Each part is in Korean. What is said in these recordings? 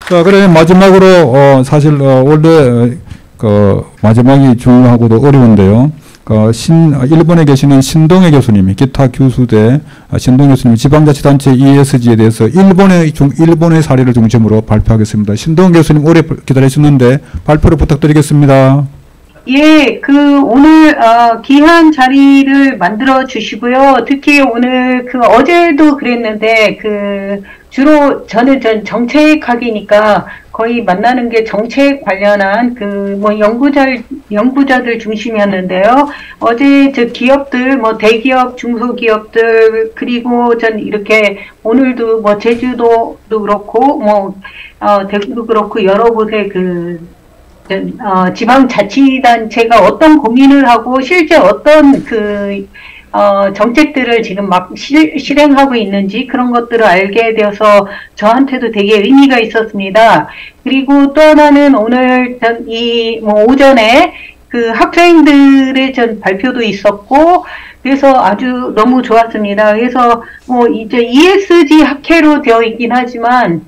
자, 그래 마지막으로 사실 원래 그 마지막이 중요하고도 어려운데요. 일본에 계시는 신동해 교수님이 기타 교수대 신동해 교수님이 지방자치단체 ESG에 대해서 일본의 사례를 중심으로 발표하겠습니다. 신동해 교수님 오래 기다리셨는데 발표를 부탁드리겠습니다. 예, 오늘, 귀한 자리를 만들어 주시고요. 특히 오늘, 어제도 그랬는데, 주로 저는 정책학이니까 거의 만나는 게 정책 관련한 연구자들 중심이었는데요. 어제 기업들, 대기업, 중소기업들, 그리고 전 이렇게 오늘도 제주도도 그렇고, 대구도 그렇고, 여러 곳에 지방자치단체가 어떤 고민을 하고 실제 어떤 정책들을 지금 막 실행하고 있는지 그런 것들을 알게 되어서 저한테도 되게 의미가 있었습니다. 그리고 또 하나는 오늘 오전에 학생들의 발표도 있었고 그래서 아주 너무 좋았습니다. 그래서 이제 ESG 학회로 되어 있긴 하지만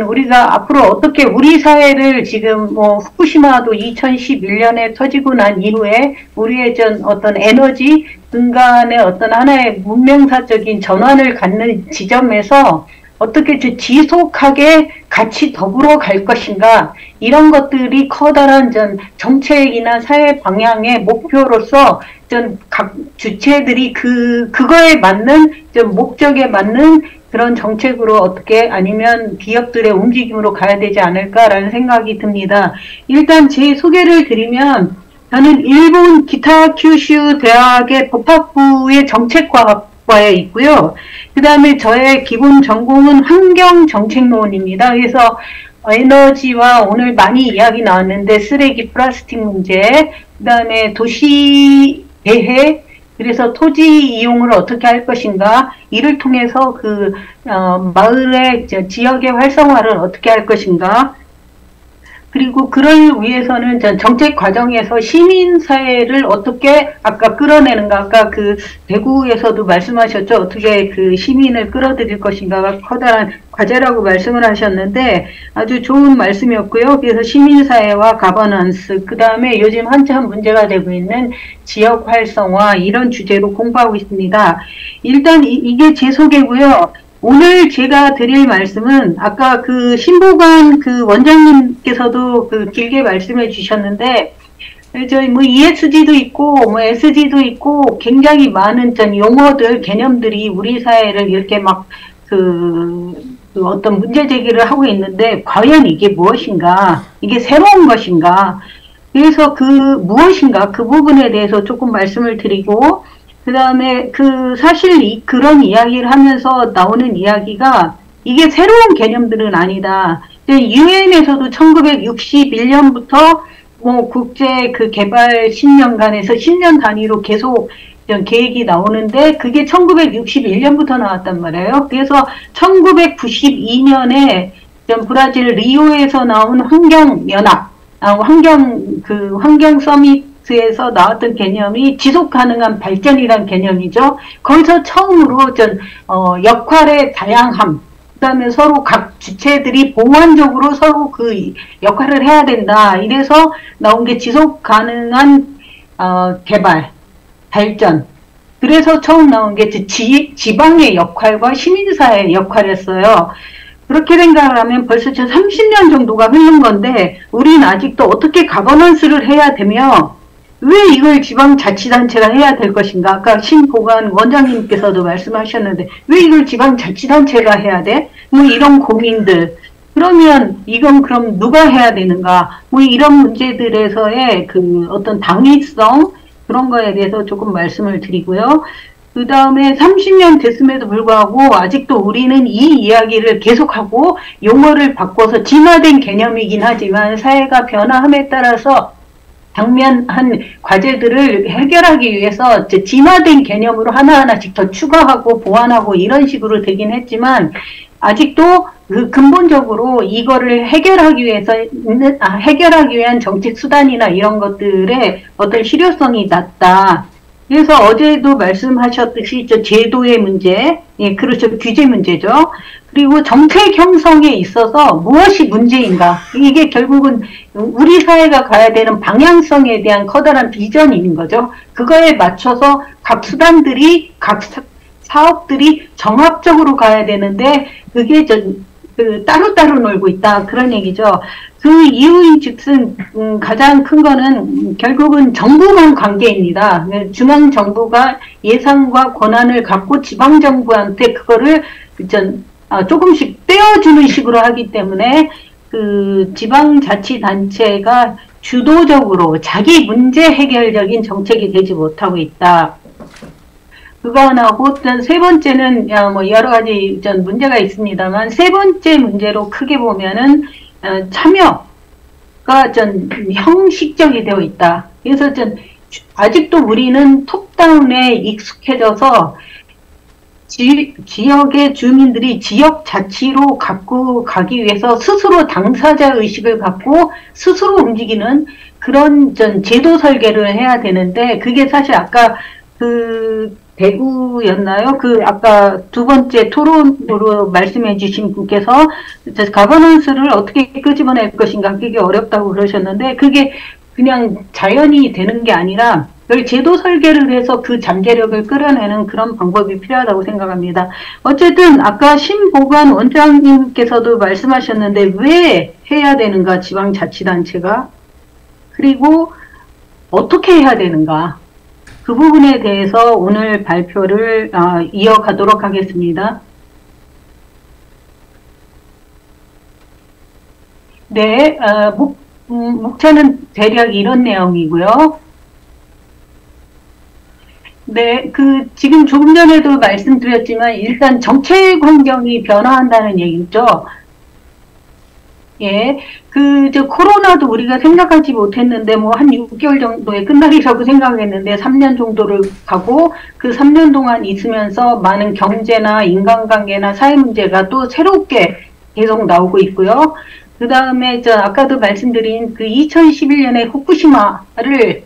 우리가 앞으로 어떻게 우리 사회를 지금 후쿠시마도 2011년에 터지고 난 이후에 우리의 어떤 에너지 근간의 어떤 하나의 문명사적인 전환을 갖는 지점에서 어떻게 지속하게 같이 더불어 갈 것인가 이런 것들이 커다란 정책이나 사회 방향의 목표로서 각 주체들이 그거에 맞는 목적에 맞는 그런 정책으로 어떻게 아니면 기업들의 움직임으로 가야 되지 않을까라는 생각이 듭니다. 일단 제 소개를 드리면 저는 일본 기타 큐슈 대학의 법학부의 정책과에 있고요. 그 다음에 저의 기본 전공은 환경정책론입니다. 그래서 에너지와 오늘 많이 이야기 나왔는데 쓰레기 플라스틱 문제, 그 다음에 도시 대해 그래서 토지 이용을 어떻게 할 것인가, 이를 통해서 마을의 지역의 활성화를 어떻게 할 것인가, 그리고 그를 위해서는 정책 과정에서 시민사회를 어떻게 아까 끌어내는가, 아까 대구에서도 말씀하셨죠. 어떻게 시민을 끌어들일 것인가가 커다란 과제라고 말씀을 하셨는데 아주 좋은 말씀이었고요. 그래서 시민사회와 가버넌스, 그 다음에 요즘 한참 문제가 되고 있는 지역 활성화 이런 주제로 공부하고 있습니다. 일단 이게 제 소개고요. 오늘 제가 드릴 말씀은 아까 신보관 원장님께서도 길게 말씀해 주셨는데 ESG도 있고 SG도 있고 굉장히 많은 용어들 개념들이 우리 사회를 이렇게 막 어떤 문제 제기를 하고 있는데 과연 이게 무엇인가, 이게 새로운 것인가, 그래서 무엇인가 그 부분에 대해서 조금 말씀을 드리고 그 다음에 사실 그런 이야기를 하면서 나오는 이야기가 이게 새로운 개념들은 아니다. 유엔에서도 1961년부터 국제 개발 10년간에서 10년 단위로 계속 계획이 나오는데 그게 1961년부터 나왔단 말이에요. 그래서 1992년에 브라질 리오에서 나온 환경연합, 환경 서미트에서 나왔던 개념이 지속 가능한 발전이란 개념이죠. 거기서 처음으로 역할의 다양함, 그 다음에 서로 각 주체들이 보완적으로 서로 역할을 해야 된다. 이래서 나온 게 지속 가능한 개발, 발전. 그래서 처음 나온 게 지방의 역할과 시민사회의 역할이었어요. 그렇게 생각을 하면 벌써 30년 정도가 흐른 건데 우리는 아직도 어떻게 가버넌스를 해야 되며 왜 이걸 지방자치단체가 해야 될 것인가. 아까 신보관 원장님께서도 말씀하셨는데 왜 이걸 지방자치단체가 해야 돼? 이런 고민들. 그러면 이건 그럼 누가 해야 되는가? 이런 문제들에서의 어떤 당위성 그런 거에 대해서 조금 말씀을 드리고요. 그 다음에 30년 됐음에도 불구하고 아직도 우리는 이 이야기를 계속하고 용어를 바꿔서 진화된 개념이긴 하지만 사회가 변화함에 따라서 당면한 과제들을 해결하기 위해서 진화된 개념으로 하나하나씩 더 추가하고 보완하고 이런 식으로 되긴 했지만 아직도 근본적으로 이거를 해결하기 위한 정책 수단이나 이런 것들의 어떤 실효성이 낮다. 그래서 어제도 말씀하셨듯이 제도의 문제, 예, 그렇죠. 규제 문제죠. 그 그리고 정책 형성에 있어서 무엇이 문제인가? 이게 결국은 우리 사회가 가야 되는 방향성에 대한 커다란 비전인 거죠. 그거에 맞춰서 각 수단들이, 각 사업들이 정합적으로 가야 되는데 그게 따로따로 놀고 있다. 그런 얘기죠. 그 이유인 즉슨 가장 큰 거는 결국은 정부간 관계입니다. 중앙정부가 예산과 권한을 갖고 지방정부한테 그거를 조금씩 떼어주는 식으로 하기 때문에 그 지방자치단체가 주도적으로 자기 문제 해결적인 정책이 되지 못하고 있다. 그거 하나고, 세 번째는, 여러 가지 문제가 있습니다만, 세 번째 문제로 크게 보면은, 참여가 형식적이 되어 있다. 그래서 아직도 우리는 톱다운에 익숙해져서, 지역의 주민들이 지역 자치로 갖고 가기 위해서 스스로 당사자 의식을 갖고 스스로 움직이는 그런 제도 설계를 해야 되는데, 그게 사실 아까 대구였나요? 아까 두 번째 토론으로 말씀해 주신 분께서 가버넌스를 어떻게 끄집어낼 것인가 그게 어렵다고 그러셨는데 그게 그냥 자연이 되는 게 아니라 제도 설계를 해서 그 잠재력을 끌어내는 그런 방법이 필요하다고 생각합니다. 어쨌든 아까 신보관 원장님께서도 말씀하셨는데 왜 해야 되는가 지방자치단체가 그리고 어떻게 해야 되는가 그 부분에 대해서 오늘 발표를 이어가도록 하겠습니다. 네, 목차는 대략 이런 내용이고요. 네, 지금 조금 전에도 말씀드렸지만 일단 정책 환경이 변화한다는 얘기죠. 예, 코로나도 우리가 생각하지 못했는데, 한 6개월 정도에 끝나리라고 생각했는데, 3년 정도를 가고, 그 3년 동안 있으면서 많은 경제나 인간관계나 사회 문제가 또 새롭게 계속 나오고 있고요. 그 다음에, 아까도 말씀드린 2011년에 후쿠시마를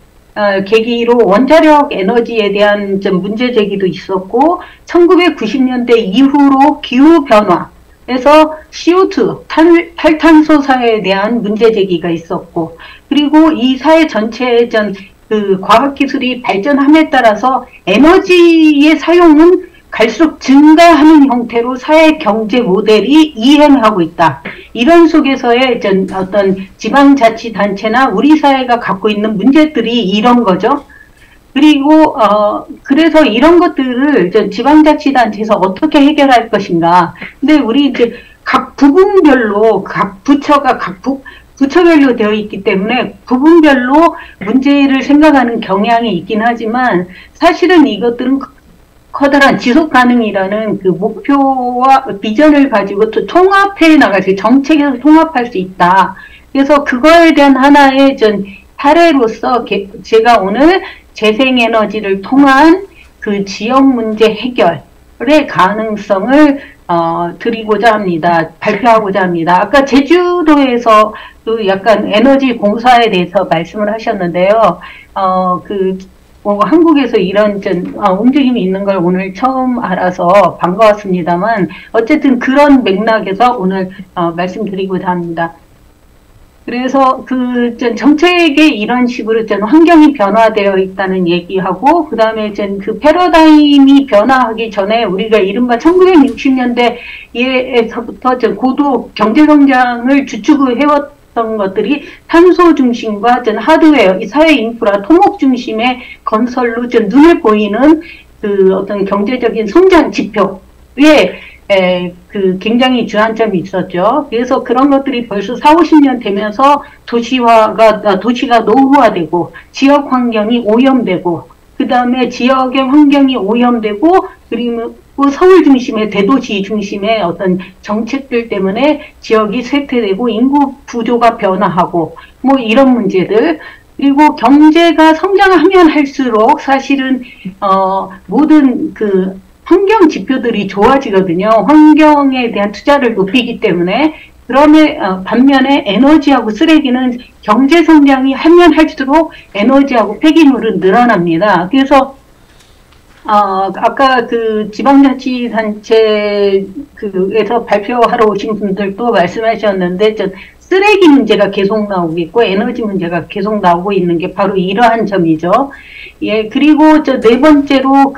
계기로 원자력 에너지에 대한 문제 제기도 있었고, 1990년대 이후로 기후변화, 에서 CO2, 탈탄소사에 대한 문제 제기가 있었고, 그리고 이 사회 전체의 과학기술이 발전함에 따라서 에너지의 사용은 갈수록 증가하는 형태로 사회 경제 모델이 이행하고 있다. 이런 속에서의 어떤 지방자치단체나 우리 사회가 갖고 있는 문제들이 이런 거죠. 그리고 그래서 이런 것들을 지방자치단체에서 어떻게 해결할 것인가. 근데 우리 각 부분별로 각 부처가 부처별로 되어 있기 때문에 부분별로 문제를 생각하는 경향이 있긴 하지만 사실은 이것들은 커다란 지속가능이라는 목표와 비전을 가지고 통합해 나갈 수, 정책에서 통합할 수 있다. 그래서 그거에 대한 하나의 사례로서 제가 오늘 재생에너지를 통한 지역 문제 해결의 가능성을 드리고자 합니다. 발표하고자 합니다. 아까 제주도에서 약간 에너지 공사에 대해서 말씀을 하셨는데요. 한국에서 이런 움직임이 있는 걸 오늘 처음 알아서 반가웠습니다만 어쨌든 그런 맥락에서 오늘 말씀드리고자 합니다. 그래서 정책에 이런 식으로 환경이 변화되어 있다는 얘기하고, 그 다음에 패러다임이 변화하기 전에 우리가 이른바 1960년대에서부터 고도 경제성장을 주축을 해왔던 것들이 탄소 중심과 하드웨어, 사회 인프라, 토목 중심의 건설로 눈에 보이는 어떤 경제적인 성장 지표에 굉장히 주안점이 있었죠. 그래서 그런 것들이 벌써 40~50년 되면서 도시가 노후화되고, 지역 환경이 오염되고, 그 다음에 지역의 환경이 오염되고, 그리고 서울 중심의 대도시 중심의 어떤 정책들 때문에 지역이 쇠퇴되고, 인구 구조가 변화하고, 이런 문제들, 그리고 경제가 성장하면 할수록 사실은, 모든 환경 지표들이 좋아지거든요. 환경에 대한 투자를 높이기 때문에. 반면에 에너지하고 쓰레기는 경제 성장이 하면 할수록 에너지하고 폐기물은 늘어납니다. 그래서 아까 그 지방자치단체 그에서 발표하러 오신 분들도 말씀하셨는데, 쓰레기 문제가 계속 나오고 있고, 에너지 문제가 계속 나오고 있는 게 바로 이러한 점이죠. 예, 그리고 네 번째로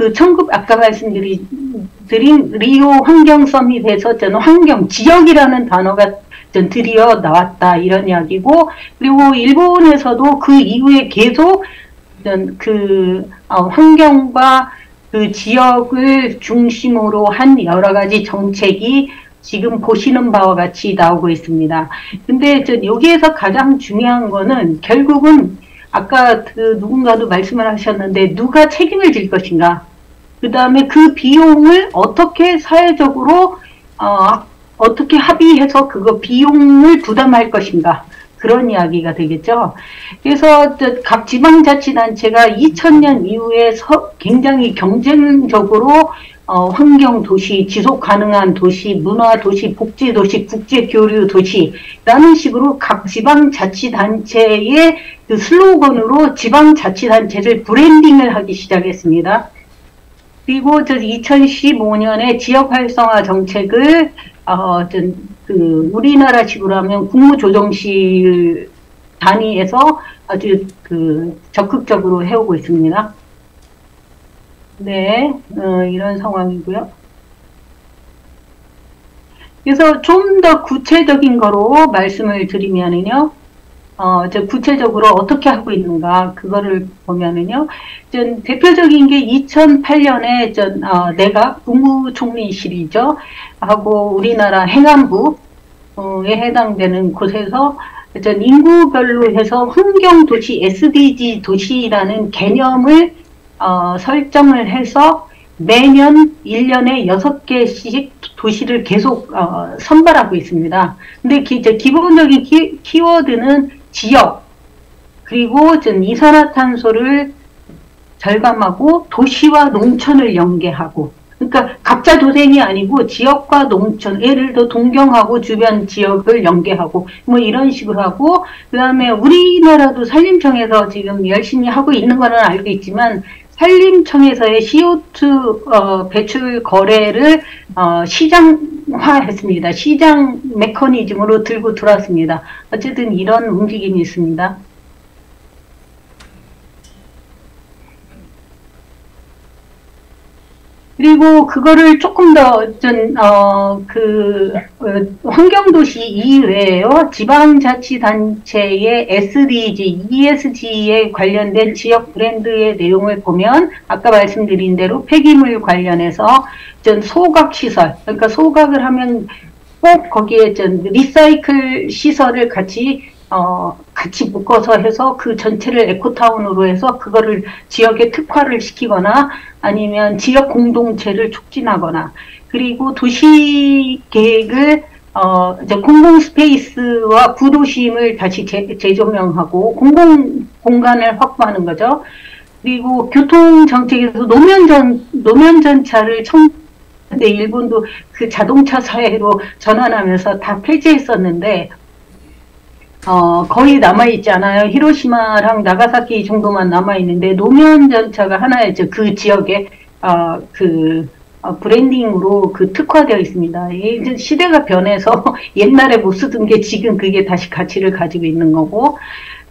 아까 말씀드린 리오 환경 서밋에서 저는 환경, 지역이라는 단어가 드디어 나왔다, 이런 이야기고, 그리고 일본에서도 그 이후에 계속 환경과 그 지역을 중심으로 한 여러 가지 정책이 지금 보시는 바와 같이 나오고 있습니다. 근데 여기에서 가장 중요한 거는 결국은 아까 누군가도 말씀을 하셨는데 누가 책임을 질 것인가? 그 다음에 그 비용을 어떻게 사회적으로 어떻게 합의해서 그거 비용을 부담할 것인가? 그런 이야기가 되겠죠. 그래서 각 지방자치단체가 2000년 이후에 굉장히 경쟁적으로 환경도시, 지속가능한 도시, 문화도시, 복지도시, 국제교류도시라는 식으로 각 지방자치단체의 그 슬로건으로 지방자치단체를 브랜딩을 하기 시작했습니다. 그리고 2015년에 지역활성화 정책을 우리나라식으로 하면 국무조정실 단위에서 아주 적극적으로 해오고 있습니다. 네, 이런 상황이고요. 그래서 좀 더 구체적인 거로 말씀을 드리면은요, 구체적으로 어떻게 하고 있는가, 그거를 보면은요, 대표적인 게 2008년에 내가 국무총리실이죠. 하고 우리나라 행안부에 해당되는 곳에서 인구별로 해서 환경도시, SDG 도시라는 개념을 설정을 해서 매년 1년에 6개씩 도시를 계속 선발하고 있습니다. 근데 기본적인 키워드는 지역, 그리고 이산화탄소를 절감하고 도시와 농촌을 연계하고, 그러니까 각자 도생이 아니고 지역과 농촌, 예를 들어 동경하고 주변 지역을 연계하고 뭐 이런 식으로 하고, 그 다음에 우리나라도 산림청에서 지금 열심히 하고 있는 거는 알고 있지만 산림청에서의 CO2 배출 거래를 시장화했습니다. 시장 메커니즘으로 들고 들어왔습니다. 어쨌든 이런 움직임이 있습니다. 그리고 그거를 조금 더 환경도시 이외에요. 지방자치단체의 SDG, ESG에 관련된 지역 브랜드의 내용을 보면 아까 말씀드린 대로 폐기물 관련해서 소각시설, 그러니까 소각을 하면 꼭 거기에 리사이클 시설을 같이 묶어서 해서 그 전체를 에코타운으로 해서 그거를 지역에 특화를 시키거나 아니면 지역 공동체를 촉진하거나, 그리고 도시 계획을 공공 스페이스와 구도심을 다시 재조명하고 공공 공간을 확보하는 거죠. 그리고 교통 정책에서 노면 전차를 근데 일본도 그 자동차 사회로 전환하면서 다 폐지했었는데 거의 남아있지 않아요. 히로시마랑 나가사키 정도만 남아있는데, 노면 전차가 하나의 그 지역에, 브랜딩으로 특화되어 있습니다. 이제 시대가 변해서 옛날에 못 쓰던 게 지금 그게 다시 가치를 가지고 있는 거고,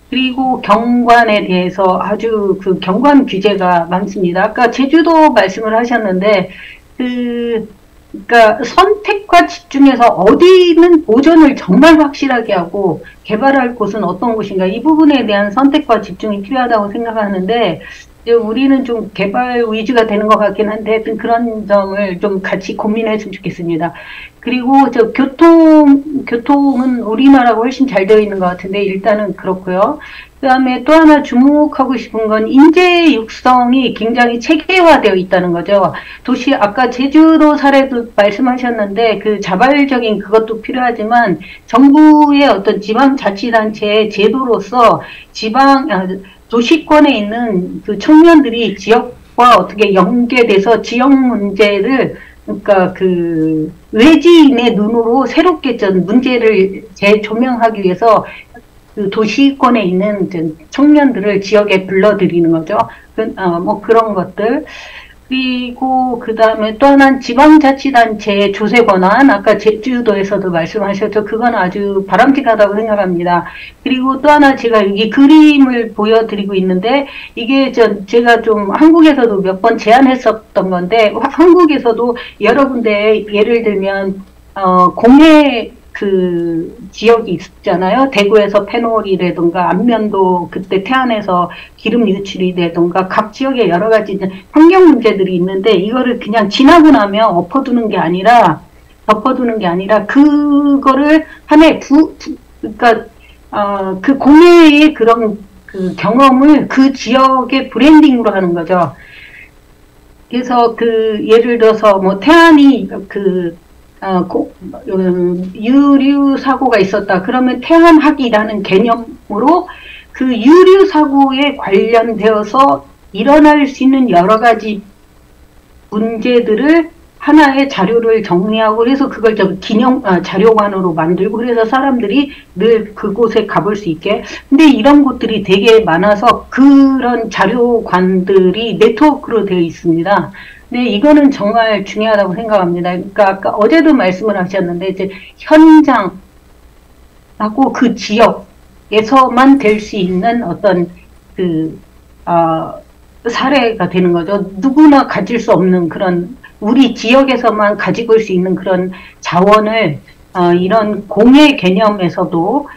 그리고 경관에 대해서 아주 경관 규제가 많습니다. 아까 제주도 말씀을 하셨는데, 그러니까 선택과 집중해서 어디는 보존을 정말 확실하게 하고 개발할 곳은 어떤 곳인가, 이 부분에 대한 선택과 집중이 필요하다고 생각하는데, 우리는 좀 개발 위주가 되는 것 같긴 한데 하여튼 그런 점을 좀 같이 고민했으면 좋겠습니다. 그리고 교통은 우리나라가 훨씬 잘 되어 있는 것 같은데 일단은 그렇고요. 그 다음에 또 하나 주목하고 싶은 건 인재 육성이 굉장히 체계화되어 있다는 거죠. 도시, 아까 제주도 사례도 말씀하셨는데 자발적인 그것도 필요하지만 정부의 어떤 지방자치단체의 제도로서 도시권에 있는 청년들이 지역과 어떻게 연계돼서 지역 문제를, 그러니까 외지인의 눈으로 새롭게 문제를 재조명하기 위해서 도시권에 있는 청년들을 지역에 불러들이는 거죠. 뭐 그런 것들. 그리고 그 다음에 또 하나는 지방자치단체의 조세 권한, 아까 제주도에서도 말씀하셨죠. 그건 아주 바람직하다고 생각합니다. 그리고 또 하나 제가 여기 그림을 보여드리고 있는데, 이게 제가 좀 한국에서도 몇 번 제안했었던 건데, 한국에서도 여러 군데 예를 들면, 공해 그 지역이 있잖아요. 대구에서 페놀이라든가 안면도 그때 태안에서 기름 유출이 되던가 각 지역에 여러 가지 환경 문제들이 있는데 이거를 그냥 지나고 나면 덮어두는 게 아니라 그거를 하나의 그러니까 그 공해의 그런 그 경험을 그 지역의 브랜딩으로 하는 거죠. 그래서 그 예를 들어서 뭐 태안이 유류 사고가 있었다. 그러면 태안학이라는 개념으로 그 유류 사고에 관련되어서 일어날 수 있는 여러 가지 문제들을 하나의 자료를 정리하고 그래서 그걸 자료관으로 만들고 그래서 사람들이 늘 그곳에 가볼 수 있게. 근데 이런 곳들이 되게 많아서 그런 자료관들이 네트워크로 되어 있습니다. 네, 이거는 정말 중요하다고 생각합니다. 그러니까 아까 어제도 말씀을 하셨는데 이제 현장하고 그 지역에서만 될 수 있는 어떤 사례가 되는 거죠. 누구나 가질 수 없는 그런 우리 지역에서만 가지고 올 수 있는 그런 자원을 이런 공예 개념에서도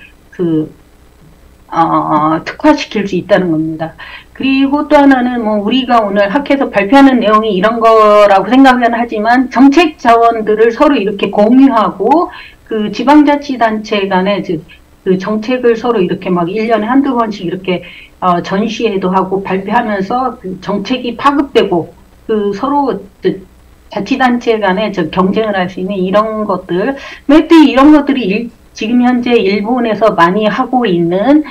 특화시킬 수 있다는 겁니다. 그리고 또 하나는 뭐 우리가 오늘 학회에서 발표하는 내용이 이런 거라고 생각은 하지만 정책 자원들을 서로 이렇게 공유하고 그 지방자치단체 간에 그 정책을 서로 이렇게 막 1년에 한두 번씩 이렇게 전시회도 하고 발표하면서 그 정책이 파급되고 그 서로 자치단체 간에 경쟁을 할 수 있는 이런 것들, 또 이런 것들이 지금 현재 일본에서 많이 하고 있는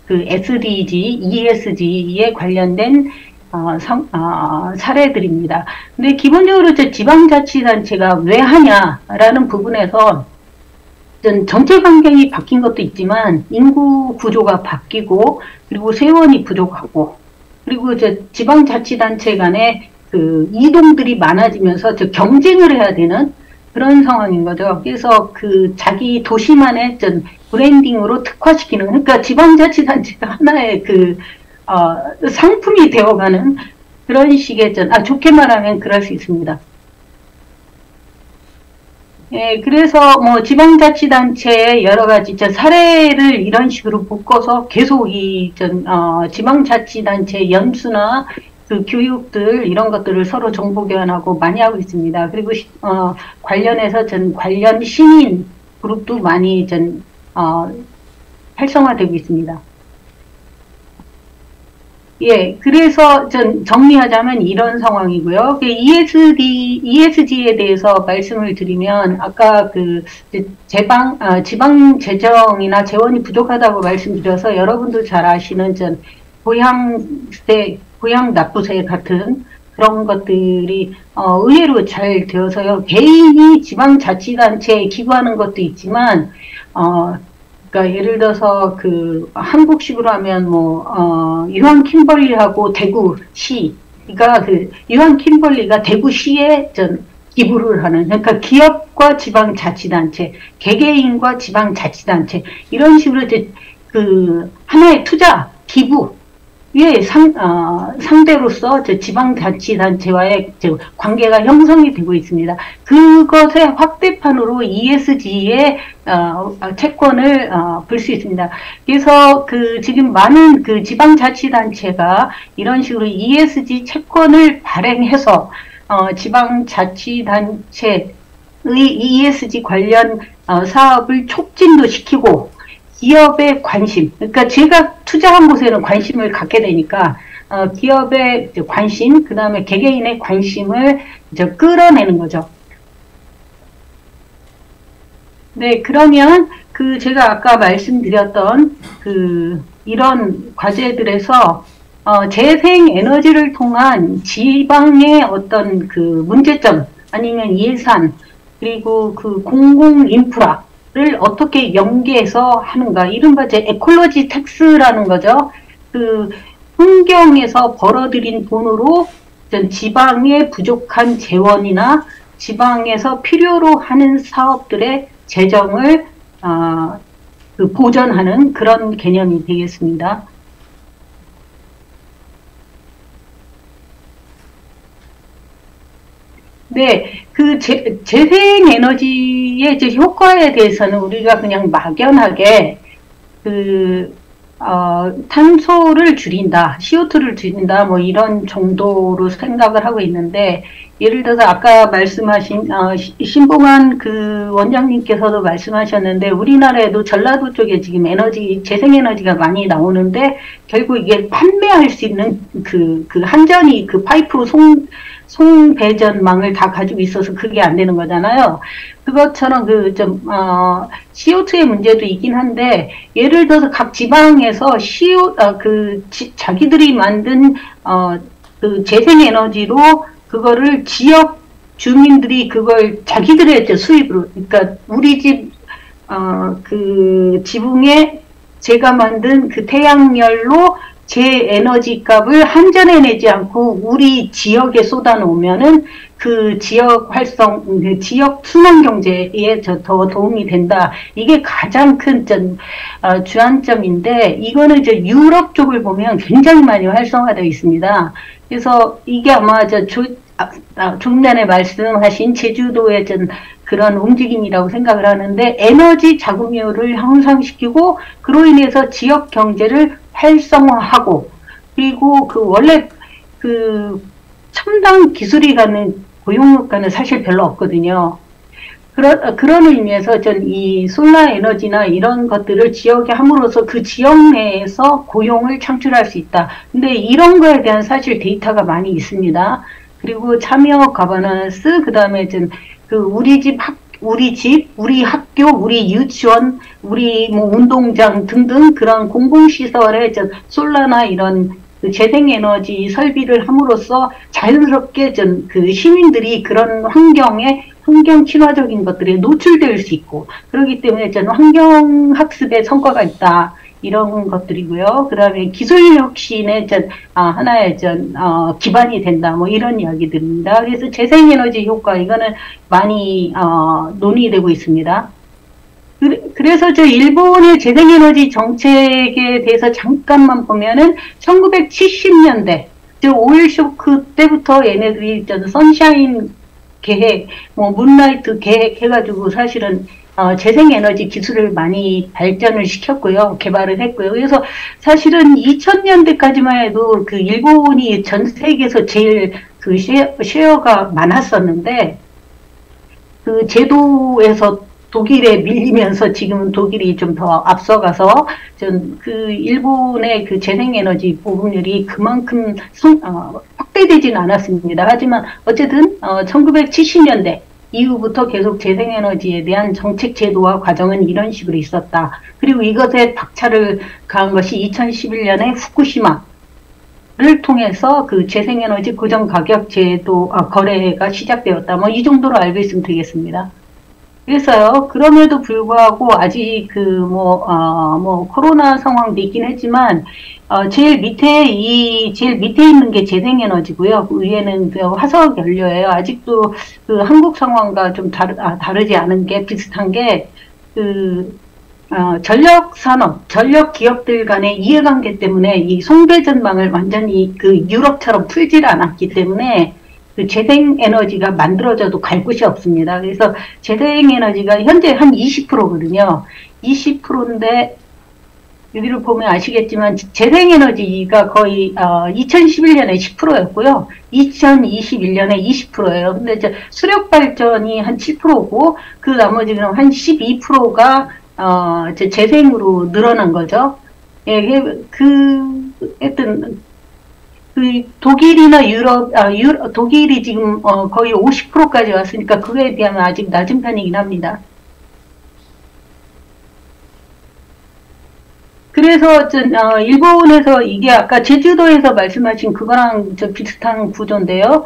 그 SDG, ESG에 관련된 사례들입니다. 근데 기본적으로 지방자치단체가 왜 하냐라는 부분에서 정책 환경이 바뀐 것도 있지만 인구 구조가 바뀌고 그리고 세원이 부족하고 그리고 지방자치단체 간에 그 이동들이 많아지면서 경쟁을 해야 되는 그런 상황인 거죠. 그래서 그 자기 도시만의 브랜딩으로 특화시키는, 그러니까 지방자치단체가 하나의 상품이 되어가는 그런 식의 좋게 말하면 그럴 수 있습니다. 예, 그래서 뭐 지방자치단체의 여러 가지 사례를 이런 식으로 묶어서 계속 지방자치단체 연수나 그 교육들 이런 것들을 서로 정보 교환하고 많이 하고 있습니다. 그리고 관련해서 관련 시민 그룹도 많이 활성화되고 있습니다. 예, 그래서 정리하자면 이런 상황이고요. ESG에 대해서 말씀을 드리면 아까 지방 재정이나 재원이 부족하다고 말씀드려서 여러분도 잘 아시는 고향 납부세 같은 그런 것들이 의외로 잘 되어서요. 개인이 지방자치단체에 기부하는 것도 있지만 그러니까 예를 들어서 한국식으로 하면 유한 킴벌리하고 대구시가 유한 킴벌리가 대구시에 기부를 하는, 그러니까 기업과 지방자치단체, 개개인과 지방자치단체 이런 식으로 하나의 투자 기부 상대로서 지방자치단체와의 관계가 형성이 되고 있습니다. 그것의 확대판으로 ESG의 채권을 볼 수 있습니다. 그래서 지금 많은 지방자치단체가 이런 식으로 ESG 채권을 발행해서 지방자치단체의 ESG 관련 사업을 촉진도 시키고 기업의 관심, 그러니까 제가 투자한 곳에는 관심을 갖게 되니까 기업의 관심, 그 다음에 개개인의 관심을 끌어내는 거죠. 네, 그러면 제가 아까 말씀드렸던 이런 과제들에서 재생에너지를 통한 지방의 어떤 문제점 아니면 예산 그리고 공공인프라 를 어떻게 연계해서 하는가, 이른바 에콜로지 텍스라는 거죠. 환경에서 벌어들인 돈으로 전 지방의 부족한 재원이나 지방에서 필요로 하는 사업들의 재정을 보전하는 그런 개념이 되겠습니다. 네, 그 재생에너지의 이제 효과에 대해서는 우리가 그냥 막연하게 탄소를 줄인다, CO2를 줄인다, 뭐 이런 정도로 생각을 하고 있는데, 예를 들어서 아까 말씀하신, 신봉환 그 원장님께서도 말씀하셨는데, 우리나라에도 전라도 쪽에 지금 재생에너지가 많이 나오는데, 결국 이게 판매할 수 있는 그 한전이 그 파이프 송배전망을 다 가지고 있어서 그게 안 되는 거잖아요. 그것처럼 CO2의 문제도 있긴 한데, 예를 들어서 각 지방에서 자기들이 만든, 그 재생에너지로 그거를 지역 주민들이 그걸 자기들의 수입으로, 그러니까 우리 그 지붕에 제가 만든 그 태양열로 제 에너지 값을 한전에 내지 않고 우리 지역에 쏟아놓으면은 그 지역 그 지역 순환 경제에 더 도움이 된다. 이게 가장 큰 주안점인데, 이거는 이제 유럽 쪽을 보면 굉장히 많이 활성화되어 있습니다. 그래서 이게 아마 좀 전에 말씀하신 제주도의 그런 움직임이라고 생각을 하는데, 에너지 자금률을 향상시키고 그로 인해서 지역 경제를 활성화하고, 그리고 원래 첨단 기술이 가는 고용효과는 사실 별로 없거든요. 그런 의미에서 이 솔라 에너지나 이런 것들을 지역에 함으로써 그 지역 내에서 고용을 창출할 수 있다. 근데 이런 거에 대한 사실 데이터가 많이 있습니다. 그리고 참여 가버넌스, 그 다음에 우리 집, 우리 학교, 우리 유치원, 우리 운동장 등등 그런 공공시설에 솔라나 이런 재생에너지 설비를 함으로써 자연스럽게 시민들이 그런 환경 친화적인 것들에 노출될 수 있고, 그렇기 때문에 환경학습의 성과가 있다. 이런 것들이고요. 그 다음에 기술혁신의 하나의 기반이 된다. 뭐 이런 이야기들입니다. 그래서 재생에너지 효과, 이거는 많이 논의되고 있습니다. 그래서 일본의 재생에너지 정책에 대해서 잠깐만 보면은 1970년대, 오일 쇼크 때부터 얘네들이 선샤인 계획, 문라이트 계획 해가지고 사실은 재생에너지 기술을 많이 발전을 시켰고요. 개발을 했고요. 그래서 사실은 2000년대까지만 해도 일본이 전 세계에서 제일 쉐어가 많았었는데, 제도에서 독일에 밀리면서 지금은 독일이 좀 더 앞서가서 일본의 재생에너지 보급률이 그만큼 확대되지는 않았습니다. 하지만 어쨌든 1970년대 이후부터 계속 재생에너지에 대한 정책 제도화 과정은 이런 식으로 있었다. 그리고 이것에 박차를 가한 것이 2011년에 후쿠시마를 통해서 재생에너지 고정가격 제도 거래가 시작되었다. 뭐 이 정도로 알고 있으면 되겠습니다. 그래서요, 그럼에도 불구하고 아직 코로나 상황도 있긴 했지만, 제일 밑에 있는 게 재생에너지고요. 그 위에는 화석 연료예요. 아직도 한국 상황과 좀 다르지 않은 게 비슷한 게, 전력 산업, 전력 기업들 간의 이해관계 때문에 이 송배전망을 완전히 유럽처럼 풀질 않았기 때문에, 재생에너지가 만들어져도 갈 곳이 없습니다. 그래서 재생에너지가 현재 한 20%거든요. 20%인데, 여기를 보면 아시겠지만, 재생에너지가 거의, 2011년에 10%였고요. 2021년에 20%예요. 근데 수력발전이 한 7%고, 그 나머지는 한 12%가, 재생으로 늘어난 거죠. 예, 하여튼, 독일이나 독일이 지금 거의 50%까지 왔으니까 그거에 비하면 아직 낮은 편이긴 합니다. 그래서 일본에서 이게 아까 제주도에서 말씀하신 그거랑 비슷한 구조인데요.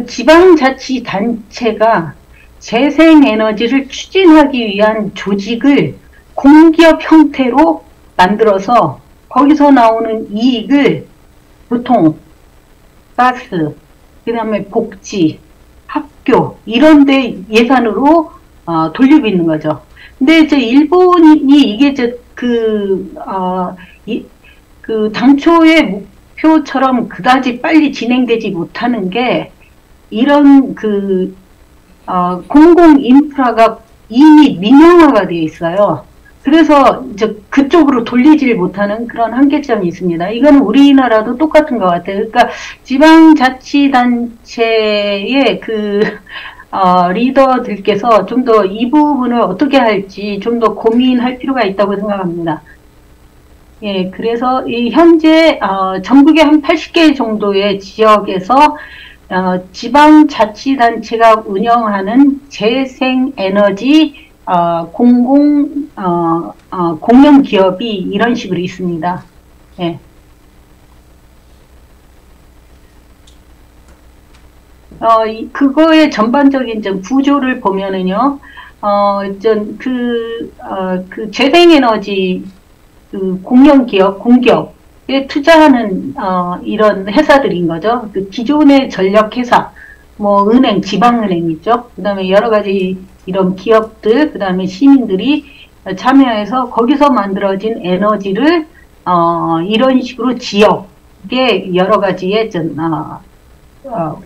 지방자치단체가 재생에너지를 추진하기 위한 조직을 공기업 형태로 만들어서 거기서 나오는 이익을 보통 가스, 그 다음에 복지, 학교, 이런 데 예산으로, 돌려빚는 거죠. 근데 이제 일본이 이게 이제 그 당초의 목표처럼 그다지 빨리 진행되지 못하는 게 이런 공공 인프라가 이미 민영화가 되어 있어요. 그래서 이제 그쪽으로 돌리질 못하는 그런 한계점이 있습니다. 이거는 우리나라도 똑같은 것 같아요. 그러니까 지방자치단체의 리더들께서 좀 더 이 부분을 어떻게 할지 좀 더 고민할 필요가 있다고 생각합니다. 예, 그래서 현재 전국에 한 80개 정도의 지역에서 지방자치단체가 운영하는 재생에너지 공영 기업이 이런 식으로 있습니다. 예. 그거의 전반적인 좀 구조를 보면은요, 재생에너지 공영기업, 공기업에 투자하는, 이런 회사들인 거죠. 기존의 전력회사, 뭐, 은행, 지방은행 있죠. 그 다음에 여러 가지 이런 기업들, 그 다음에 시민들이 참여해서 거기서 만들어진 에너지를, 이런 식으로 지역에 여러 가지에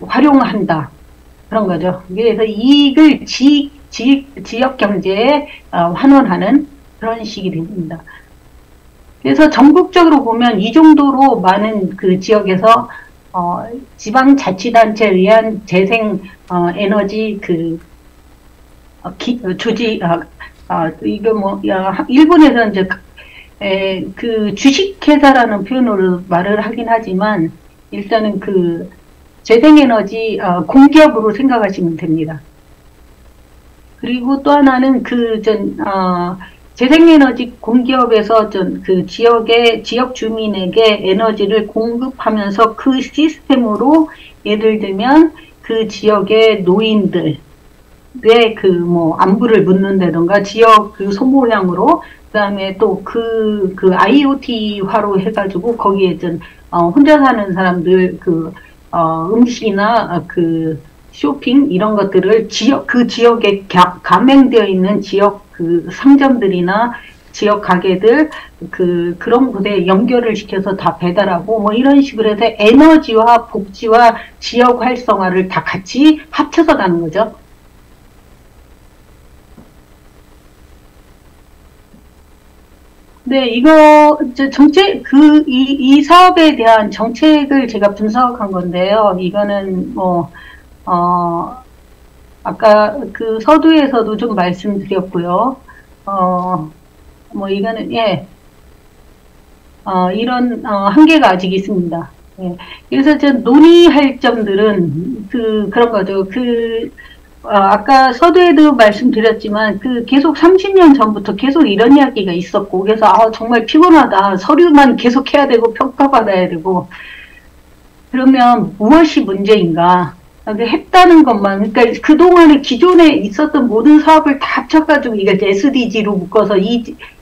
활용한다. 그런 거죠. 그래서 이익을 지역 경제에 환원하는 그런 식이 됩니다. 그래서 전국적으로 보면 이 정도로 많은 그 지역에서 지방자치단체에 의한 재생 에너지 이거 뭐 일본에서는 이제 주식회사라는 표현으로 말을 하긴 하지만 일단은 재생에너지 공기업으로 생각하시면 됩니다. 그리고 또 하나는 재생에너지 공기업에서 지역 주민에게 에너지를 공급하면서 그 시스템으로 예를 들면 그 지역의 노인들의 안부를 묻는다던가 지역 소모량으로 그다음에 또 IoT화로 해가지고 거기에 혼자 사는 사람들 음식이나 쇼핑 이런 것들을 그 지역에 가맹되어 있는 지역 상점들이나 지역 가게들 그런 곳에 연결을 시켜서 다 배달하고 뭐 이런 식으로 해서 에너지와 복지와 지역 활성화를 다 같이 합쳐서 가는 거죠. 네, 이거 이 사업에 대한 정책을 제가 분석한 건데요. 이거는 아까 서두에서도 좀 말씀드렸고요. 이거는, 예, 이런, 한계가 아직 있습니다. 예. 그래서 논의할 점들은, 그런 거죠. 아까 서두에도 말씀드렸지만, 계속 30년 전부터 계속 이런 이야기가 있었고, 그래서, 정말 피곤하다. 서류만 계속 해야 되고, 평가받아야 되고, 그러면 무엇이 문제인가? 했다는 것만, 그러니까 그동안에 기존에 있었던 모든 사업을 다 합쳐가지고, 이게 SDG로 묶어서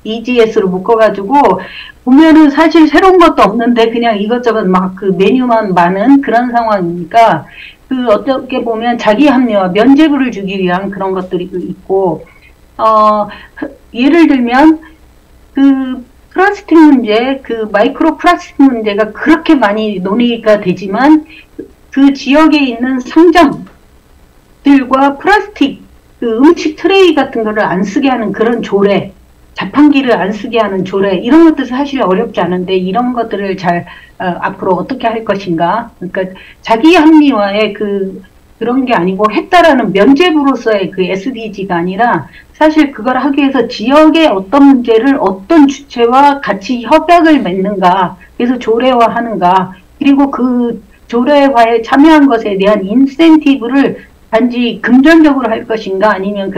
EGS로 묶어가지고, 보면은 사실 새로운 것도 없는데, 그냥 이것저것 메뉴만 많은 그런 상황이니까, 어떻게 보면 자기 합리화, 면죄부를 주기 위한 그런 것들이 있고, 예를 들면, 플라스틱 문제, 마이크로 플라스틱 문제가 그렇게 많이 논의가 되지만, 그 지역에 있는 상점들과 플라스틱, 음식 트레이 같은 거를 안 쓰게 하는 그런 조례, 자판기를 안 쓰게 하는 조례, 이런 것도 사실 어렵지 않은데, 이런 것들을 앞으로 어떻게 할 것인가. 그러니까 자기 합리화의 그런 게 아니고, 했다라는 면죄부로서의 SDG가 아니라, 사실 그걸 하기 위해서 지역의 어떤 문제를 어떤 주체와 같이 협약을 맺는가, 그래서 조례화하는가, 그리고 조례화에 참여한 것에 대한 인센티브를 단지 금전적으로 할 것인가 아니면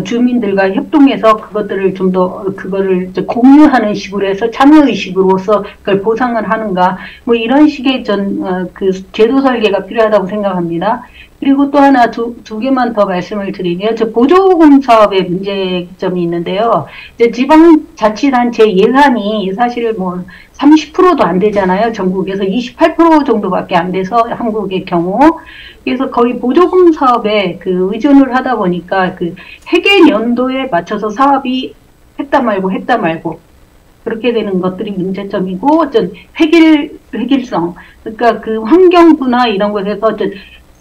주민들과 협동해서 그것들을 좀 더 그거를 공유하는 식으로 해서 참여의식으로서 그걸 보상을 하는가 이런 식의 제도 설계가 필요하다고 생각합니다. 그리고 또 하나 두 개만 더 말씀을 드리면, 저 보조금 사업의 문제점이 있는데요. 이제 지방자치단체 예산이 사실 뭐 30%도 안 되잖아요. 전국에서 28% 정도밖에 안 돼서 한국의 경우. 그래서 거의 보조금 사업에 그 의존을 하다 보니까 그 회계 연도에 맞춰서 사업이 했다 말고 그렇게 되는 것들이 문제점이고, 어떤 획일성, 그러니까 그 환경부나 이런 곳에서 어떤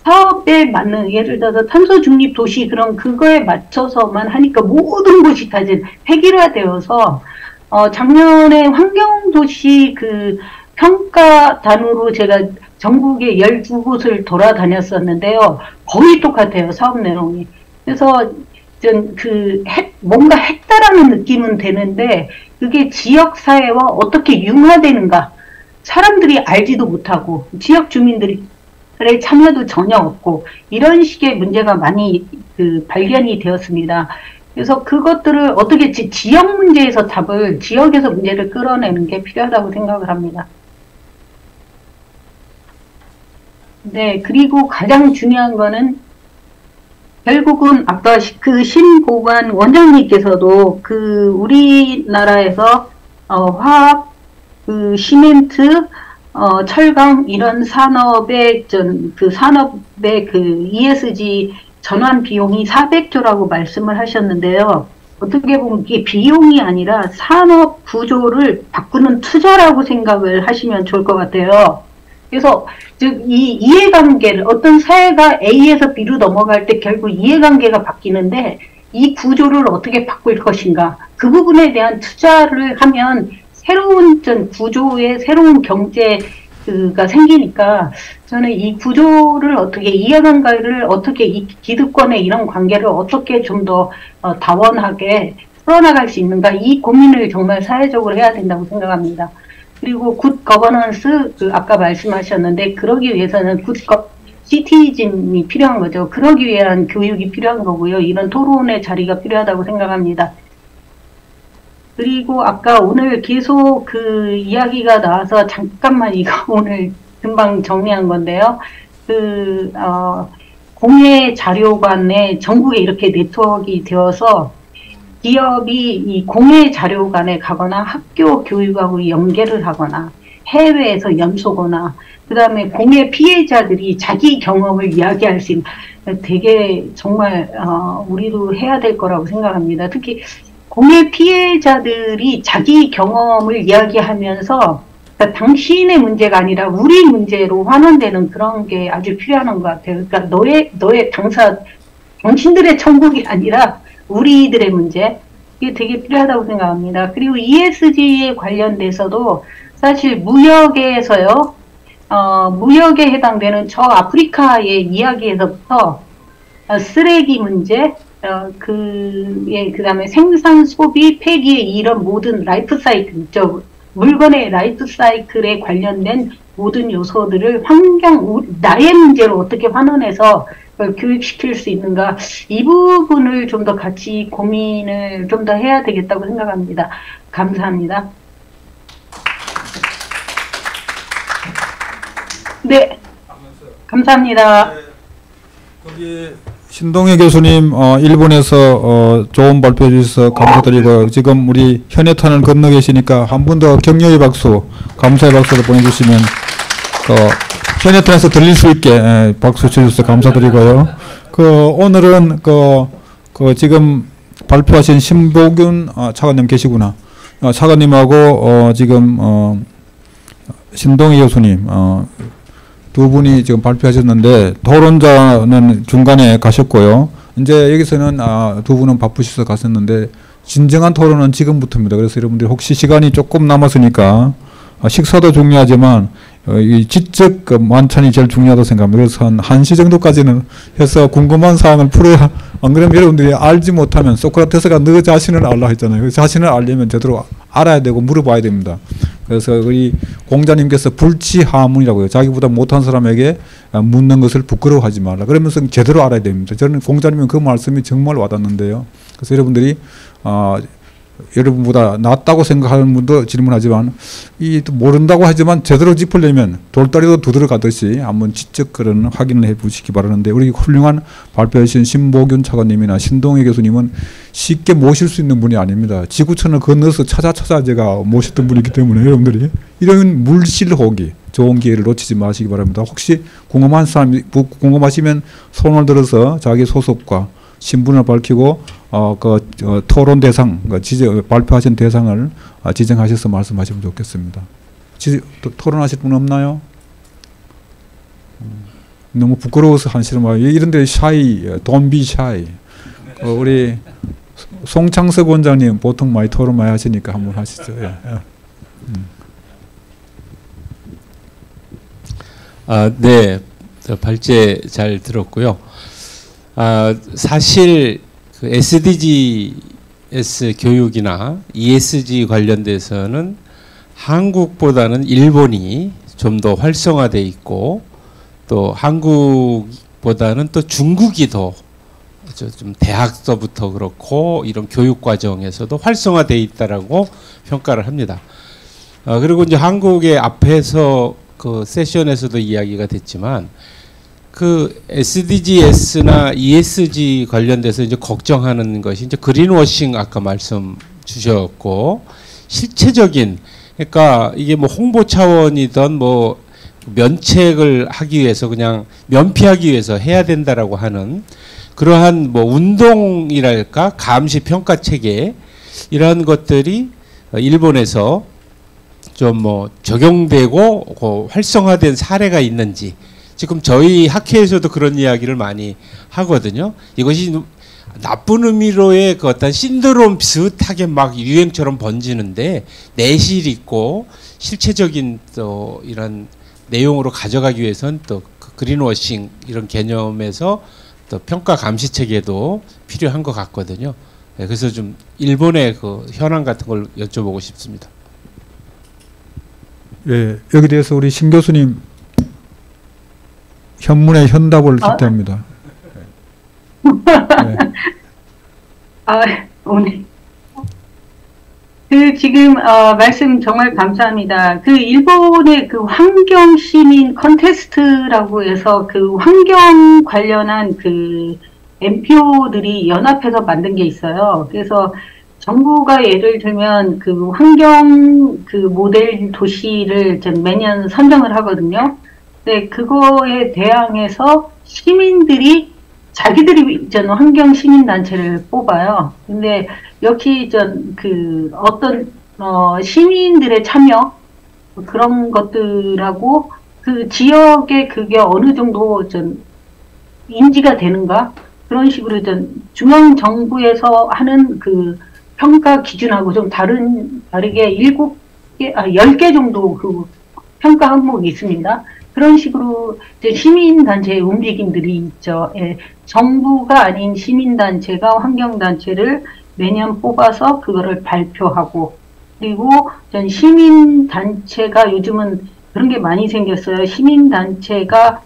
사업에 맞는, 예를 들어서 탄소 중립 도시 그런 그거에 맞춰서만 하니까 모든 것이 다 이제 획일화되어서, 작년에 환경도시 그 평가단으로 제가 전국에 12곳을 돌아다녔었는데요. 거의 똑같아요, 사업 내용이. 그래서 뭔가 했다라는 느낌은 되는데, 그게 지역사회와 어떻게 융화되는가, 사람들이 알지도 못하고, 지역 주민들의 참여도 전혀 없고, 이런 식의 문제가 많이 발견이 되었습니다. 그래서 그것들을 어떻게 지역 문제에서 지역에서 문제를 끌어내는 게 필요하다고 생각을 합니다. 네, 그리고 가장 중요한 거는 결국은 아까 그 신보관 원장님께서도 우리나라에서 화학, 시멘트, 철강 이런 산업의 산업의 ESG 전환 비용이 400조라고 말씀을 하셨는데요. 어떻게 보면 이게 비용이 아니라 산업 구조를 바꾸는 투자라고 생각을 하시면 좋을 것 같아요. 그래서 즉 이 이해관계를, 어떤 사회가 A에서 B로 넘어갈 때 결국 이해관계가 바뀌는데, 이 구조를 어떻게 바꿀 것인가, 그 부분에 대한 투자를 하면 새로운 구조의 새로운 경제가 생기니까, 저는 이 구조를 어떻게, 이해관계를 어떻게, 이 기득권의 이런 관계를 어떻게 좀 더 다원하게 풀어나갈 수 있는가, 이 고민을 정말 사회적으로 해야 된다고 생각합니다. 그리고 굿 거버넌스, 아까 말씀하셨는데, 그러기 위해서는 시티즌이 필요한 거죠. 그러기 위한 교육이 필요한 거고요. 이런 토론의 자리가 필요하다고 생각합니다. 그리고 아까 오늘 계속 이야기가 나와서 잠깐만 이거 오늘 금방 정리한 건데요. 공예 자료관에 전국에 이렇게 네트워크가 되어서 기업이 이 공예 자료관에 가거나 학교 교육하고 연계를 하거나 해외에서 연수거나, 그 다음에 공예 피해자들이 자기 경험을 이야기할 수 있는, 되게 정말 우리도 해야 될 거라고 생각합니다. 특히 공예 피해자들이 자기 경험을 이야기하면서, 그러니까 당신의 문제가 아니라 우리 문제로 환원되는 그런 게 아주 필요한 것 같아요. 그러니까 너의 당신들의 천국이 아니라 우리들의 문제, 이게 되게 필요하다고 생각합니다. 그리고 ESG에 관련돼서도 사실 무역에서요, 무역에 해당되는 저 아프리카의 이야기에서부터 쓰레기 문제, 그 다음에 생산, 소비, 폐기의 이런 모든 라이프 사이클, 물건의 라이프 사이클에 관련된 모든 요소들을 나의 문제로 어떻게 환원해서 교육시킬 수 있는가, 이 부분을 좀 더 같이 고민을 좀 더 해야 되겠다고 생각합니다. 감사합니다. 네, 감사합니다. 여기 신동희 교수님, 일본에서 좋은 발표해 주셔서 감사드리고, 지금 우리 현해탄을 건너 계시니까 한 분 더 격려의 박수, 감사의 박수를 보내주시면 현해탄에서 들릴 수 있게 박수 쳐주셔서 감사드리고요. 오늘은 지금 발표하신 신보균 차관님 계시구나. 차관님하고 지금 신동희 교수님 두 분이 지금 발표하셨는데, 토론자는 중간에 가셨고요. 이제 여기서는 두 분은 바쁘셔서 가셨는데, 진정한 토론은 지금부터입니다. 그래서 여러분들 혹시 시간이 조금 남았으니까, 식사도 중요하지만 이 지적 만찬이 제일 중요하다고 생각합니다. 그래서 한 1시 정도까지는 해서 궁금한 사항을 풀어야, 안 그러면 여러분들이 알지 못하면, 소크라테스가 너 자신을 알라 했잖아요. 그 자신을 알려면 제대로 알아야 되고 물어봐야 됩니다. 그래서 우리 공자님께서 불치하문이라고 해요. 자기보다 못한 사람에게 묻는 것을 부끄러워하지 말라. 그러면서 제대로 알아야 됩니다. 저는 공자님은 그 말씀이 정말 와닿는데요. 그래서 여러분들이 여러분보다 낫다고 생각하는 분도 질문하지만 이 모른다고 하지만 제대로 짚으려면 돌다리도 두드려 가듯이 한번 지적 그런 확인을 해 보시기 바라는데 우리 훌륭한 발표하신 신보균 차관님이나 신동희 교수님은 쉽게 모실 수 있는 분이 아닙니다. 지구촌을 건너서 찾아 제가 모셨던 분이기 때문에 여러분들이 이런 물실 호기 좋은 기회를 놓치지 마시기 바랍니다. 혹시 궁금한 사람이 궁금하시면 손을 들어서 자기 소속과 신분을 밝히고 토론 대상, 발표하신 대상을 지정하셔서 말씀하시면 좋겠습니다. 토론하실 분 없나요? 너무 부끄러워서 하시는 말이에요. 이런데 don't be shy. 우리 송창석 원장님 보통 많이 토론 많이 하시니까 한번 하시죠. 예. 네, 발제 잘 들었고요. 사실 그 SDGs 교육이나 ESG 관련돼서는 한국보다는 일본이 좀 더 활성화돼 있고 또 한국보다는 또 중국이 더 좀 대학서부터 그렇고 이런 교육 과정에서도 활성화돼 있다라고 평가를 합니다. 그리고 이제 한국의 앞에서 그 세션에서도 이야기가 됐지만 그 SDGs나 ESG 관련돼서 이제 걱정하는 것이 이제 그린워싱 아까 말씀 주셨고 실체적인 그러니까 이게 뭐 홍보 차원이든 뭐 면책을 하기 위해서 그냥 면피하기 위해서 해야 된다라고 하는 그러한 뭐 운동이랄까 감시 평가 체계 이러한 것들이 일본에서 좀 뭐 적용되고 활성화된 사례가 있는지 지금 저희 학회에서도 그런 이야기를 많이 하거든요. 이것이 나쁜 의미로의 그 어떤 신드롬 비슷하게 막 유행처럼 번지는데 내실 있고 실체적인 또 이런 내용으로 가져가기 위해서는 또 그린워싱 이런 개념에서 또 평가 감시 체계도 필요한 것 같거든요. 그래서 좀 일본의 그 현황 같은 걸 여쭤보고 싶습니다. 예, 여기 대해서 우리 신 교수님 현문의 현답을 기대합니다. 네. 오늘 지금 말씀 정말 감사합니다. 그 일본의 그 환경 시민 컨테스트라고 해서 그 환경 관련한 그 NPO들이 연합해서 만든 게 있어요. 그래서 정부가 예를 들면 그 환경 그 모델 도시를 매년 선정을 하거든요. 네, 그거에 대항해서 시민들이 자기들이 환경 시민 단체를 뽑아요. 근데 역시 그 어떤 시민들의 참여 그런 것들하고 그 지역에 그게 어느 정도 인지가 되는가 그런 식으로 중앙 정부에서 하는 그 평가 기준하고 좀 다르게 10개 정도 그 평가 항목이 있습니다. 그런 식으로 시민단체의 움직임들이 있죠. 예, 정부가 아닌 시민단체가 환경단체를 매년 뽑아서 그거를 발표하고, 그리고 시민단체가 요즘은 그런 게 많이 생겼어요. 시민단체가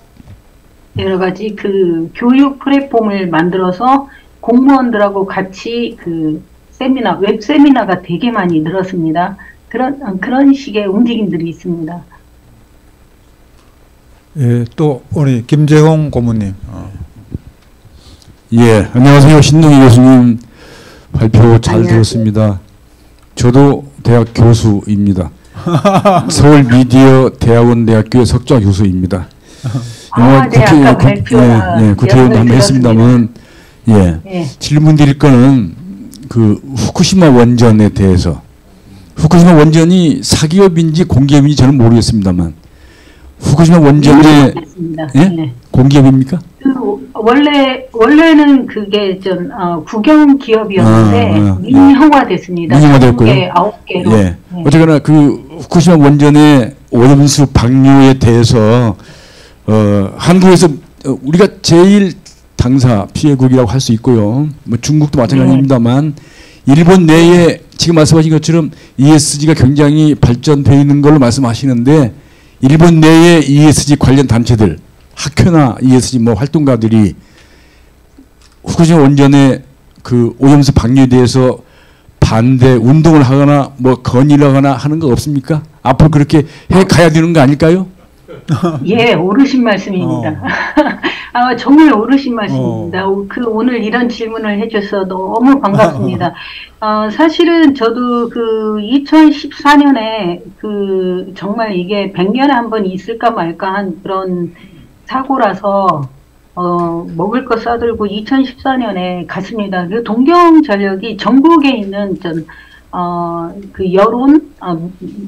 여러 가지 그 교육 플랫폼을 만들어서 공무원들하고 같이 그 세미나, 웹 세미나가 되게 많이 늘었습니다. 그런 식의 움직임들이 있습니다. 예, 또 우리 김재홍 고문님. 예, 안녕하세요. 신동희 교수님 발표 잘 들었습니다. 저도 대학 교수입니다. 서울 미디어 대학원 대학교의 석좌 교수입니다. 국회의원 한번 했습니다만, 질문 드릴 거는 그 후쿠시마 원전에 대해서. 후쿠시마 원전이 사기업인지 공기업인지 저는 모르겠습니다만, 후쿠시마 원전의 공기업입니까? 원래는 그게 국영 기업이었는데 민영화됐습니다. 민영화됐고요. 9개로. 예. 어쨌거나 그 후쿠시마 원전의 오염수 방류에 대해서 한국에서 우리가 제일 당사 피해국이라고 할 수 있고요. 뭐 중국도 마찬가지입니다만 일본 내에 지금 말씀하신 것처럼 ESG가 굉장히 발전되어 있는 걸로 말씀하시는데 일본 내의 ESG 관련 단체들, 학회나 ESG 뭐 활동가들이 후쿠시마 원전의 그 오염수 방류에 대해서 반대 운동을 하거나 뭐 건의를 하거나 하는 거 없습니까? 앞으로 그렇게 해 가야 되는 거 아닐까요? 예, 옳으신 말씀입니다. 아, 정말 옳으신 말씀입니다. 오늘 이런 질문을 해줘서 너무 반갑습니다. 사실은 저도 그 2014년에 정말 이게 100년에 한 번 있을까 말까 한 그런 사고라서, 먹을 거 싸들고 2014년에 갔습니다. 그 동경전력이 전국에 있는 그 여론,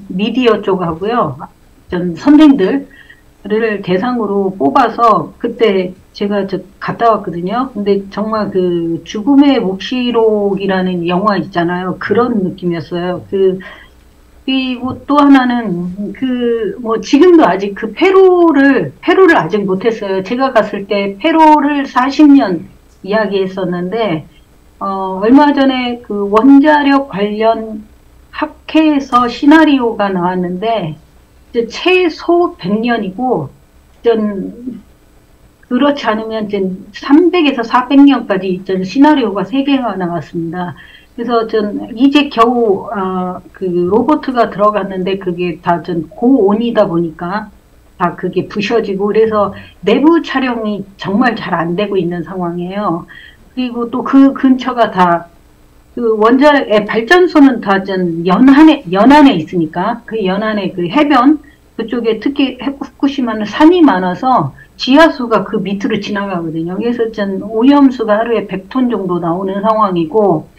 미디어 쪽하고요. 선생들을 대상으로 뽑아서 그때 제가 갔다 왔거든요. 근데 정말 그 죽음의 묵시록이라는 영화 있잖아요. 그런 느낌이었어요. 그리고 또 하나는 뭐 지금도 아직 그 페루를 아직 못했어요. 제가 갔을 때 페루를 40년 이야기했었는데, 얼마 전에 그 원자력 관련 학회에서 시나리오가 나왔는데, 최소 100년이고, 그렇지 않으면 300에서 400년까지 시나리오가 3개가 나왔습니다. 그래서 이제 겨우, 그 로보트가 들어갔는데 그게 다 고온이다 보니까 다 그게 부셔지고 그래서 내부 촬영이 정말 잘 안 되고 있는 상황이에요. 그리고 또 그 근처가 다 그 원자력 발전소는 다 연안에 있으니까 그 연안에 그 해변 그쪽에 특히 후쿠시마는 산이 많아서 지하수가 그 밑으로 지나가거든요. 그래서 오염수가 하루에 100톤 정도 나오는 상황이고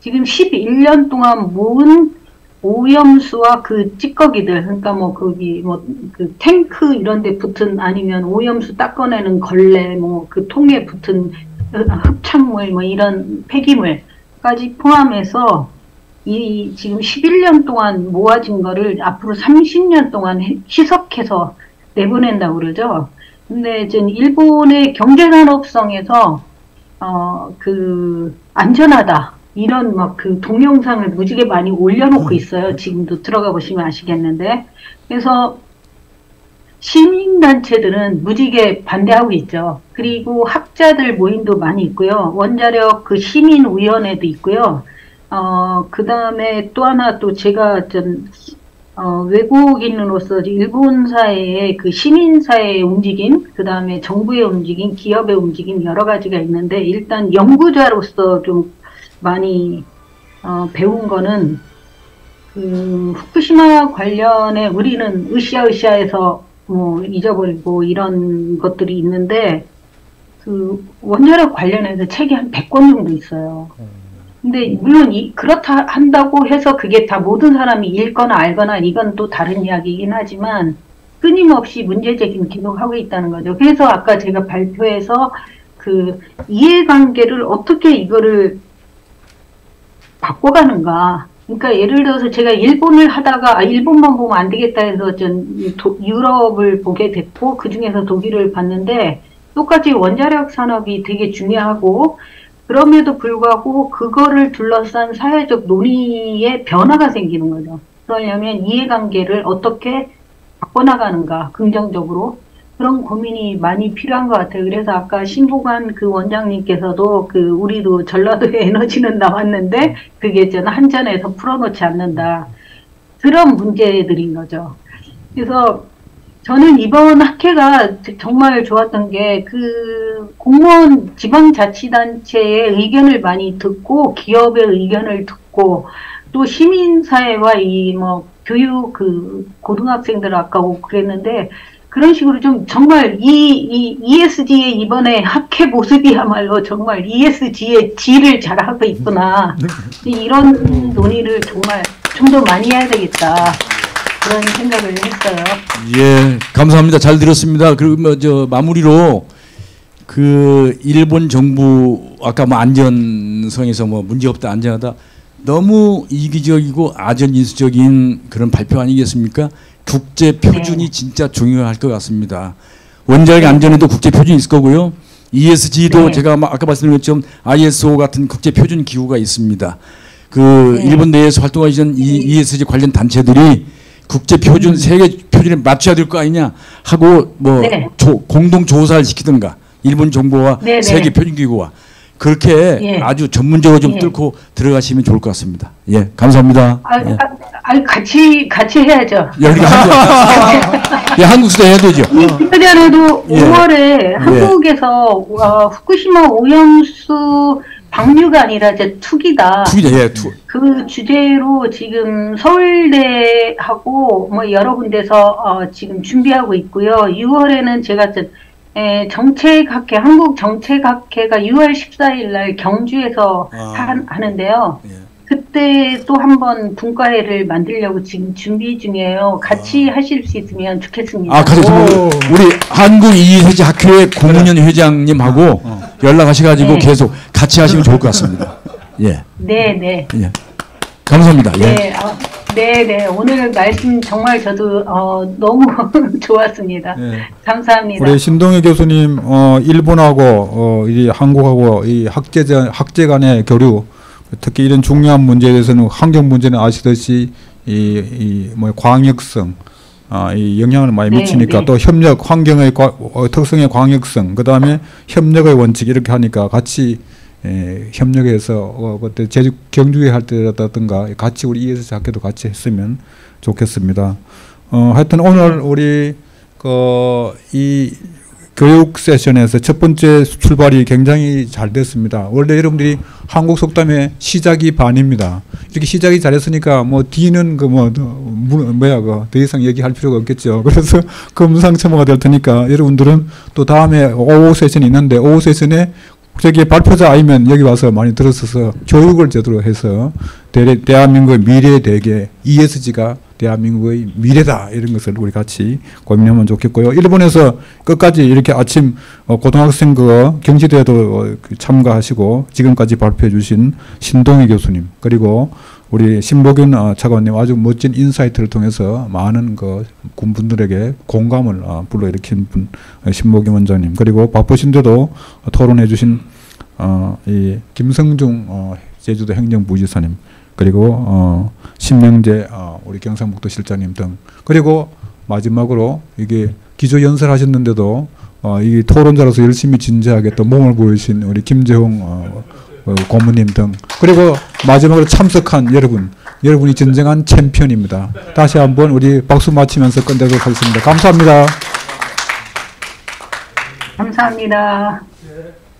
지금 11년 동안 모은 오염수와 그 찌꺼기들, 그러니까 뭐 거기 그 탱크 이런 데 붙은 아니면 오염수 닦아내는 걸레, 뭐 그 통에 붙은 흡착물, 뭐 이런 폐기물까지 포함해서 지금 11년 동안 모아진 거를 앞으로 30년 동안 희석해서 내보낸다고 그러죠. 근데 일본의 경제산업성에서 안전하다. 이런 그 동영상을 무지개 많이 올려놓고 있어요. 지금도 들어가 보시면 아시겠는데. 그래서 시민단체들은 무지개 반대하고 있죠. 그리고 학자들 모임도 많이 있고요. 원자력 그 시민위원회도 있고요. 그 다음에 또 하나 또 제가 외국인으로서 일본 사회의 그 시민사회의 움직임, 그 다음에 정부의 움직임, 기업의 움직임 여러 가지가 있는데 일단 연구자로서 좀 많이 배운 거는 그 후쿠시마 관련해 우리는 으쌰으쌰해서 뭐 잊어버리고 이런 것들이 있는데 그 원자력 관련해서 책이 한 100권 정도 있어요. 근데 물론 그렇다 한다고 해서 그게 다 모든 사람이 읽거나 알거나 이건 또 다른 이야기이긴 하지만 끊임없이 문제제기는 계속 하고 있다는 거죠. 그래서 아까 제가 발표해서 그 이해관계를 어떻게 이거를 바꿔가는가. 그러니까 예를 들어서 제가 일본을 하다가 일본만 보면 안 되겠다 해서 유럽을 보게 됐고 그 중에서 독일을 봤는데 똑같이 원자력 산업이 되게 중요하고 그럼에도 불구하고 그거를 둘러싼 사회적 논의의 변화가 생기는 거죠. 그러려면 이해관계를 어떻게 바꿔나가는가 긍정적으로 그런 고민이 많이 필요한 것 같아요. 그래서 아까 신보관 그 원장님께서도 우리도 전라도의 에너지는 나왔는데 그게 한전에서 풀어놓지 않는다. 그런 문제들인 거죠. 그래서 저는 이번 학회가 정말 좋았던 게 공무원 지방자치단체의 의견을 많이 듣고 기업의 의견을 듣고 또 시민사회와 교육 고등학생들 아까 그랬는데 그런 식으로 좀 정말 ESG의 이번에 학회 모습이야말로 정말 ESG의 G를 잘하고 있구나. 이런 논의를 정말 좀 더 많이 해야 되겠다. 그런 생각을 했어요. 예, 감사합니다. 잘 들었습니다. 그리고 마무리로 일본 정부 아까 안전성에서 문제 없다, 안전하다. 너무 이기적이고 아전인수적인 그런 발표 아니겠습니까? 국제 표준이 진짜 중요할 것 같습니다. 원자력 안전에도 국제 표준이 있을 거고요. ESG도 제가 아까 말씀드린 것처럼 ISO 같은 국제 표준 기구가 있습니다. 일본 내에서 활동하시는 ESG 관련 단체들이 국제 표준, 세계 표준에 맞춰야 될 거 아니냐 하고 공동 조사를 시키든가 일본 정부와 세계 표준 기구와 그렇게 예. 아주 전문적으로 좀 예. 뚫고 들어가시면 좋을 것 같습니다. 예, 감사합니다. 예. 같이 해야죠. 여기가 예, 한국 수도 해야 되죠. 그전에도 예. 5월에 한국에서 후쿠시마 오염수 방류가 아니라 이제 투기다. 투기자, 예, 투. 그 주제로 지금 서울대하고 뭐 여러 군데서 지금 준비하고 있고요. 6월에는 제가 정책학회, 한국 정책학회가 6월 14일 날 경주에서 하는데요. 예. 그때 또 한번 분과회를 만들려고 지금 준비 중이에요. 같이 하실 수 있으면 좋겠습니다. 아, 가서 우리 한국 이해세지 학회 공문연 회장님하고 연락하셔가지고 네. 계속 같이 하시면 좋을 것 같습니다. 예. 네. 예. 감사합니다. 예. 네. 오늘 말씀 정말 저도 너무 좋았습니다. 네. 감사합니다. 우리 신동희 교수님 일본하고 이 한국하고 이 학제 간의 교류, 특히 이런 중요한 문제에 대해서는 환경 문제는 아시듯이 뭐 광역성 이 영향을 많이 미치니까 네. 또 협력 환경의 특성의 광역성, 그다음에 협력의 원칙 이렇게 하니까 같이 협력해서 그때 제주 경주회 할 때라든가 같이 우리 ESG 학회도 같이 했으면 좋겠습니다. 하여튼 오늘 우리 이 교육 세션에서 첫 번째 출발이 굉장히 잘 됐습니다. 원래 여러분들이 한국 속담에 시작이 반입니다. 이렇게 시작이 잘했으니까 뭐 뒤는 더 이상 얘기할 필요가 없겠죠. 그래서 금상첨화가 될 테니까 여러분들은 또 다음에 오후 세션이 있는데 오후 세션에 저기 발표자 아니면 여기 와서 많이 들었어서 교육을 제대로 해서 대한민국의 미래 대계 ESG가 대한민국의 미래다 이런 것을 우리 같이 고민하면 좋겠고요. 일본에서 끝까지 이렇게 아침 고등학생 경시대회도 참가하시고 지금까지 발표해 주신 신동희 교수님, 그리고 우리 신복윤 차관님 아주 멋진 인사이트를 통해서 많은 군분들에게 공감을 불러일으킨 분 신복윤 원장님, 그리고 바쁘신데도 토론해 주신 이 김성중 제주도 행정부지사님, 그리고 신명재 우리 경상북도 실장님 등, 그리고 마지막으로 이게 기조연설 하셨는데도 이 토론자로서 열심히 진지하게 또 몸을 보이신 우리 김재홍 고문님 등, 그리고 마지막으로 참석한 여러분이 진정한 챔피언입니다. 다시 한번 우리 박수 맞히면서 끝내도록 하겠습니다. 감사합니다. 감사합니다.